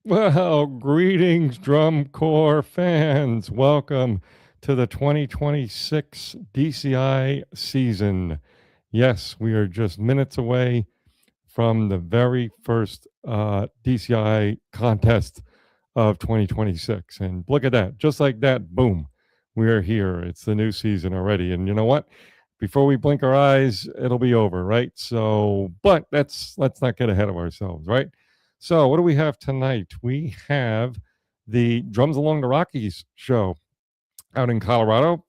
Well, greetings, Drum Corps fans. Welcome to the 2026 DCI season. Yes, we are just minutes away from the very first DCI contest of 2026. And look at that. Just like that, boom, we are here. It's the new season already. And you know what? Before we blink our eyes, it'll be over, right? So, but let's not get ahead of ourselves, right? So, what do we have tonight? We have the Drums Along the Rockies show out in Colorado,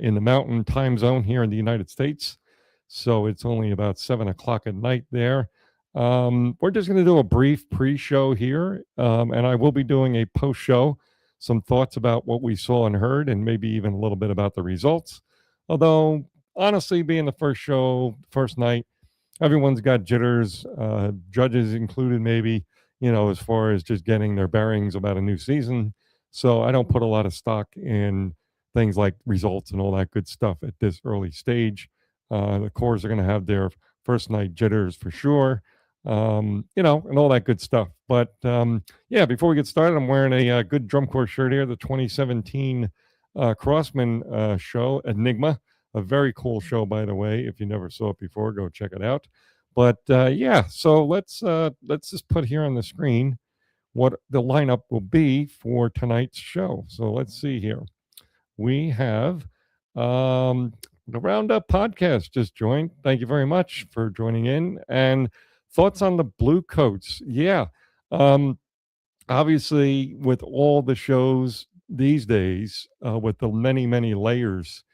in the mountain time zone here in the United States. So it's only about 7 o'clock at night there. We're just going to do a brief pre show here, and I will be doing a post show, some thoughts about what we saw and heard, and maybe even a little bit about the results. Although, honestly, being the first show, first night, everyone's got jitters, judges included, maybe, as far as just getting their bearings about a new season. So I don't put a lot of stock in things like results and all that good stuff at this early stage. The cores are going to have their first night jitters for sure, and all that good stuff. But yeah, before we get started, I'm wearing a good drum corps shirt here, the 2017 Crossman show, Enigma. A very cool show, by the way. If you never saw it before, go check it out. But yeah, so let's just put here on the screen what the lineup will be for tonight's show. So let's see here. We have the Roundup podcast just joined. Thank you very much for joining in. And thoughts on the Blue Coats? Yeah, um, obviously, with all the shows these days, with the many layers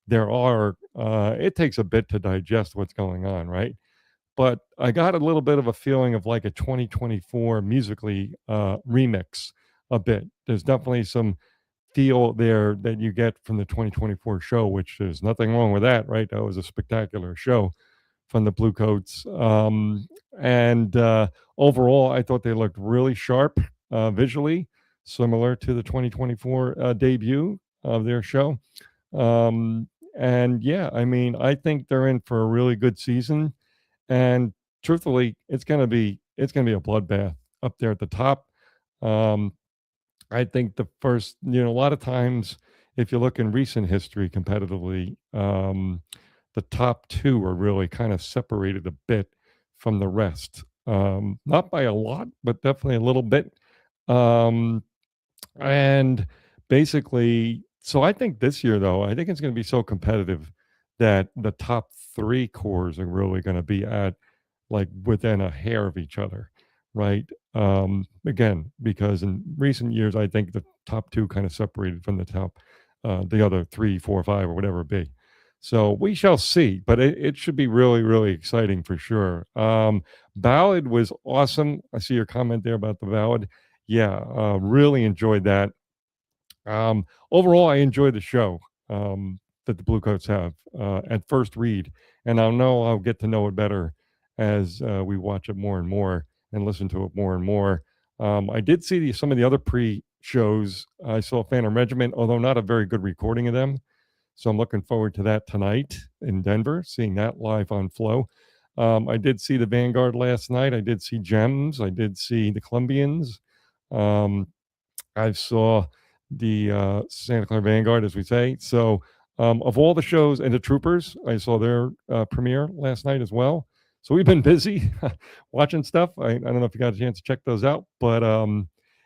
there are, it takes a bit to digest what's going on, right? But I got a little bit of a feeling of like a 2024 musically remix a bit. There's definitely some feel there that you get from the 2024 show, which there's nothing wrong with that, right? That was a spectacular show from the Blue Coats. And overall, I thought they looked really sharp visually, similar to the 2024 debut of their show. And yeah, I mean, I think they're in for a really good season. And truthfully, it's gonna be a bloodbath up there at the top. Um, I think the first, a lot of times, if you look in recent history competitively, the top two are really kind of separated a bit from the rest. Not by a lot, but definitely a little bit. Um, and basically, so I think this year, though, I think it's going to be so competitive that the top three cores are really going to be at like within a hair of each other, right? Again, because in recent years, I think the top two kind of separated from the other three, four, five, or whatever it be. So we shall see, but it should be really exciting for sure. Ballad was awesome. I see your comment there about the ballad. Yeah, really enjoyed that. Overall, I enjoy the show that the Blue Coats have at first read, and I know I'll get to know it better as we watch it more and more and listen to it more and more. I did see some of the other pre-shows. I saw Phantom Regiment, although not a very good recording of them. So I'm looking forward to that tonight in Denver, seeing that live on Flow. I did see the Vanguard last night. I did see Gems. I did see the Colombians. Um, I saw the Santa Clara Vanguard, as we say. So, of all the shows and the Troopers, I saw their premiere last night as well. So we've been busy watching stuff. I don't know if you got a chance to check those out, but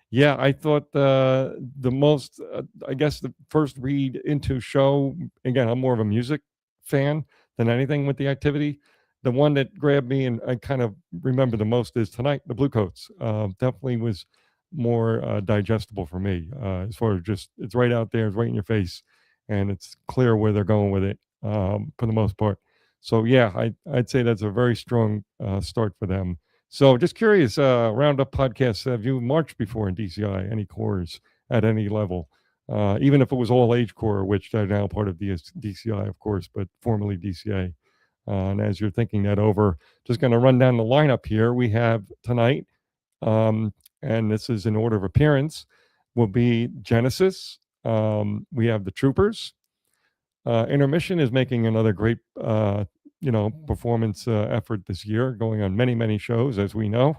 yeah, I thought the most, I guess, the first read into show. Again, I'm more of a music fan than anything with the activity. The one that grabbed me and I kind of remember the most is tonight, the Blue Coats. Definitely was more digestible for me as far as just it's right out there, it's right in your face, and it's clear where they're going with it for the most part. So yeah, I'd say that's a very strong start for them. So just curious, Roundup podcast, have you marched before in DCI? Any corps at any level? Even if it was all age corps, which are now part of DCI, of course, but formerly DCA. And as you're thinking that over, just going to run down the lineup here. We have tonight um, and this is in order of appearance, will be Genesis. We have the Troopers. Intermission is making another great, performance effort this year, going on many shows, as we know.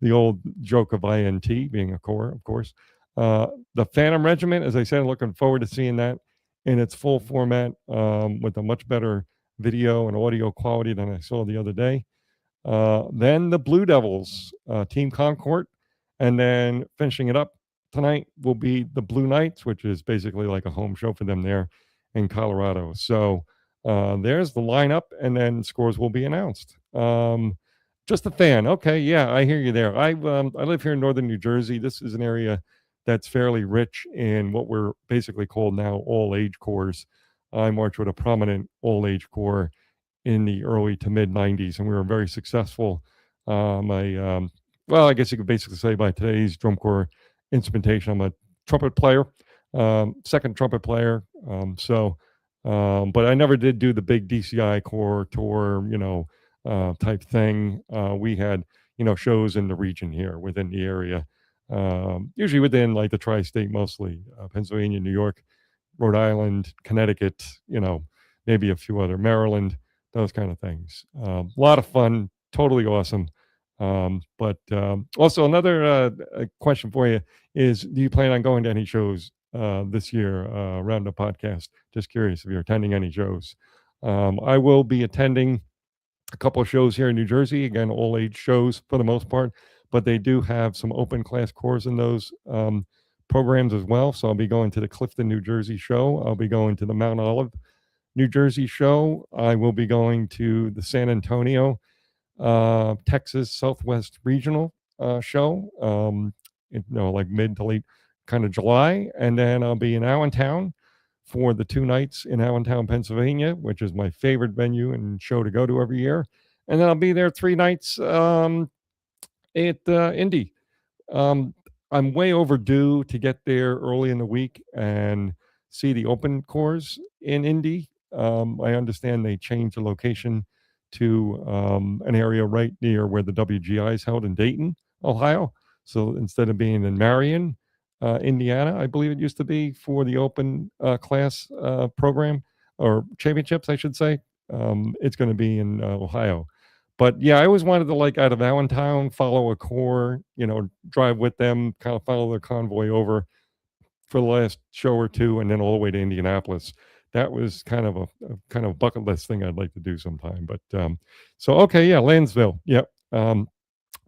The old joke of INT being a core, of course. The Phantom Regiment, as I said, looking forward to seeing that in its full format with a much better video and audio quality than I saw the other day. Then the Blue Devils, Team Concord, and then finishing it up tonight will be the Blue Knights, which is basically like a home show for them there in Colorado. So there's the lineup, and then scores will be announced. Just a fan. Okay, yeah, I hear you there. I live here in northern New Jersey. This is an area that's fairly rich in what we're basically called now all age corps. I march with a prominent all age corps in the early to mid 90s, and we were very successful. Well, I guess you could basically say by today's drum corps instrumentation, I'm a trumpet player, second trumpet player. But I never did do the big DCI corps tour, type thing. We had, shows in the region here within the area, usually within like the tri-state, mostly Pennsylvania, New York, Rhode Island, Connecticut, maybe a few other, Maryland, those kind of things. A lot of fun, totally awesome. But also another question for you is, do you plan on going to any shows this year around the podcast? Just curious if you're attending any shows. I will be attending a couple of shows here in New Jersey, again, all age shows for the most part, but they do have some open class corps in those programs as well. So I'll be going to the Clifton, New Jersey show. I'll be going to the Mount Olive, New Jersey show. I will be going to the San Antonio, Texas Southwest Regional show, like mid to late kind of July. And then I'll be in Allentown for the 2 nights in Allentown, Pennsylvania, which is my favorite venue and show to go to every year. And then I'll be there 3 nights at Indy. I'm way overdue to get there early in the week and see the open corps in Indy. I understand they changed the location to an area right near where the WGI is held in Dayton, Ohio. So instead of being in Marion, Indiana, I believe it used to be for the open class program or championships, I should say, it's going to be in Ohio. But yeah, I always wanted to, like, out of Allentown, follow a corps, drive with them, kind of follow the convoy over for the last show or two, and then all the way to Indianapolis. That was kind of a kind of bucket list thing I'd like to do sometime. But so okay, yeah, Lansville, yep,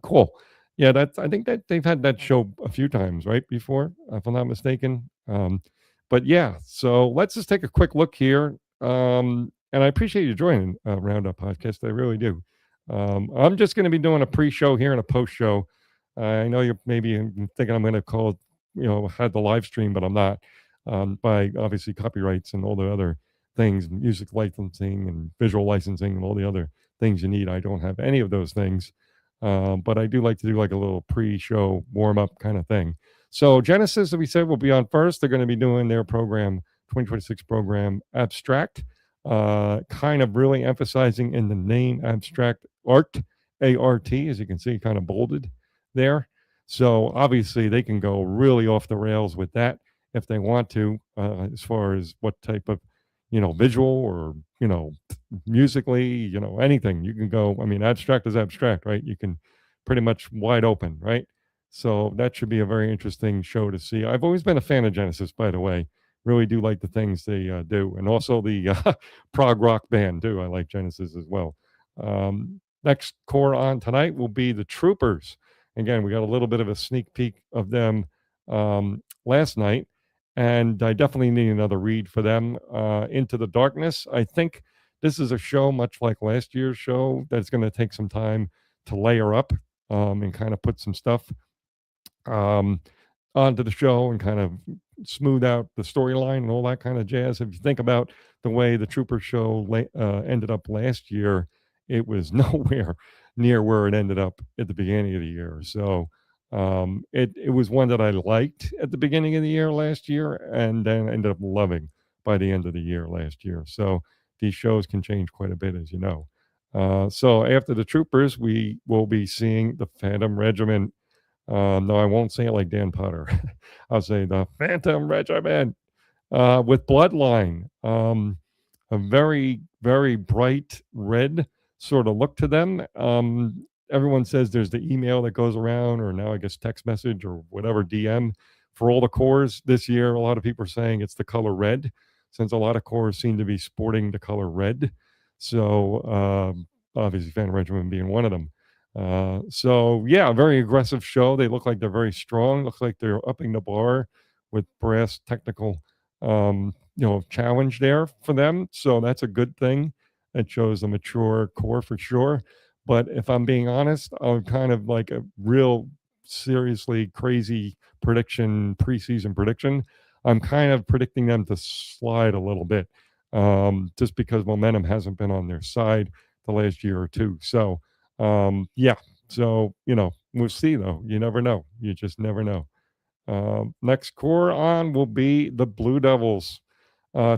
cool. Yeah, I think that they've had that show a few times, right, before, if I'm not mistaken. But yeah, so let's just take a quick look here. And I appreciate you joining Roundup Podcast. I really do. I'm just going to be doing a pre-show here and a post-show. I know you're maybe thinking I'm going to call, had the live stream, but I'm not. By obviously copyrights and all the other things, music licensing and visual licensing and all the other things you need. I don't have any of those things. But I do like to do like a little pre-show warm-up kind of thing. So Genesis, as we said, will be on first. They're going to be doing their program, 2026 program, Abstract, kind of really emphasizing in the name Abstract Art, A-R-T, as you can see, kind of bolded there. So obviously they can go really off the rails with that if they want to, as far as what type of, visual or, musically, anything you can go. I mean, abstract is abstract, right? You can pretty much wide open, right? So that should be a very interesting show to see. I've always been a fan of Genesis, by the way. Really do like the things they do, and also the prog rock band too. I like Genesis as well. Next core on tonight will be the Troopers. Again, we got a little bit of a sneak peek of them last night, and I definitely need another read for them. Into the Darkness. I think this is a show much like last year's show that's going to take some time to layer up and kind of put some stuff onto the show and kind of smooth out the storyline and all that kind of jazz. If you think about the way the Trooper show ended up last year, it was nowhere near where it ended up at the beginning of the year. So it was one that I liked at the beginning of the year last year, and then ended up loving by the end of the year last year. So these shows can change quite a bit, as you know. So after the Troopers, we will be seeing the Phantom Regiment. No, I won't say it like Dan Potter. I'll say the Phantom Regiment with Bloodline. A very, very bright red sort of look to them. everyone says there's the email that goes around, or now I guess text message or whatever DM for all the cores this year. A lot of people are saying it's the color red, since a lot of cores seem to be sporting the color red. So obviously, Fan Regiment being one of them. So yeah, very aggressive show. They look like they're very strong. Looks like they're upping the bar with brass technical, challenge there for them. So that's a good thing. It shows a mature core for sure. But if I'm being honest, I'm kind of like a real seriously crazy preseason prediction. I'm kind of predicting them to slide a little bit, just because momentum hasn't been on their side the last year or two. So, yeah. So, we'll see though. You never know. You just never know. Next core on will be the Blue Devils,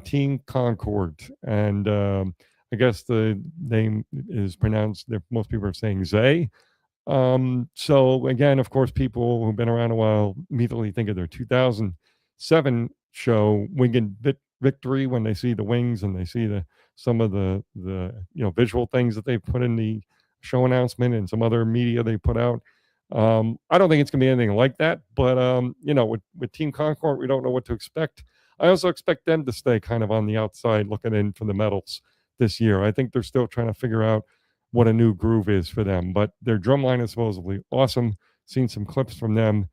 Team Concord. And I guess the name is pronounced, most people are saying Zay. So again, of course, people who've been around a while immediately think of their 2007 show Winged Victory when they see the wings and they see some of the visual things that they put in the show announcement and some other media they put out. I don't think it's gonna be anything like that, but with Team Concord, we don't know what to expect. I also expect them to stay kind of on the outside looking in for the medals this year. I think they're still trying to figure out what a new groove is for them. But their drum line is supposedly awesome. Seen some clips from them.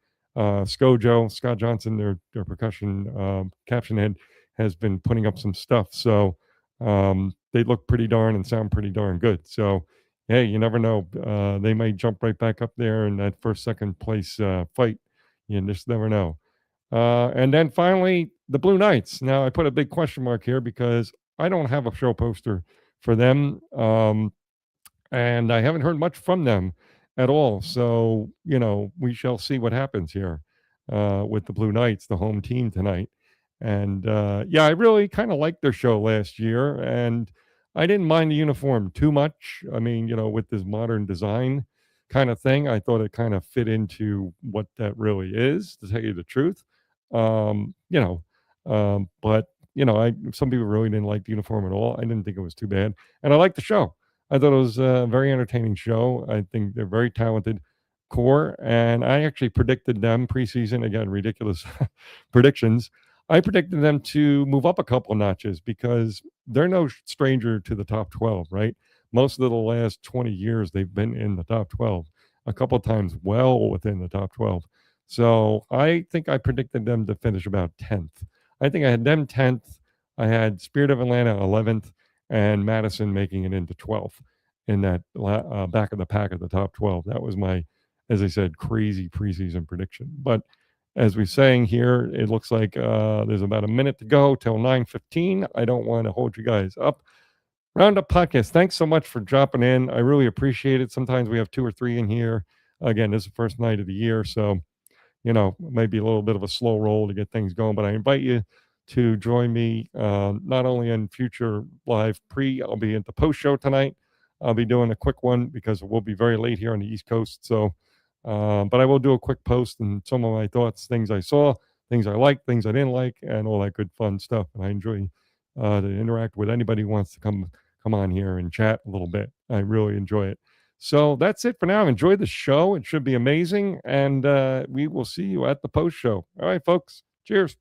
Scott Johnson, their percussion caption head, has been putting up some stuff. So they look pretty darn and sound pretty darn good. So hey, you never know. They may jump right back up there in that second place fight. You just never know. And then finally, the Blue Knights. Now, I put a big question mark here because I don't have a show poster for them. And I haven't heard much from them at all. So, we shall see what happens here with the Blue Knights, the home team tonight. And yeah, I really kind of liked their show last year. And I didn't mind the uniform too much. I mean, with this modern design kind of thing, I thought it kind of fit into what that really is, to tell you the truth. But, some people really didn't like the uniform at all. I didn't think it was too bad. And I liked the show. I thought it was a very entertaining show. I think they're very talented core, and I actually predicted them preseason. Again, ridiculous predictions. I predicted them to move up a couple of notches because they're no stranger to the top 12, right? Most of the last 20 years, they've been in the top 12, a couple of times well within the top 12. So I think I predicted them to finish about 10th. I think I had them 10th. I had Spirit of Atlanta 11th and Madison making it into 12th in that back of the pack of the top 12. That was my, as I said, crazy preseason prediction. But as we're saying here, it looks like there's about a minute to go till 9:15. I don't want to hold you guys up. Roundup Podcast, thanks so much for dropping in. I really appreciate it. Sometimes we have 2 or 3 in here. Again, this is the first night of the year, so maybe a little bit of a slow roll to get things going. But I invite you to join me not only in future live I'll be at the post show tonight. I'll be doing a quick one because we'll be very late here on the East Coast. So, but I will do a quick post and some of my thoughts, things I saw, things I liked, things I didn't like, and all that good fun stuff. And I enjoy to interact with anybody who wants to come on here and chat a little bit. I really enjoy it. So that's it for now. Enjoy the show. It should be amazing. And we will see you at the post show. All right, folks. Cheers.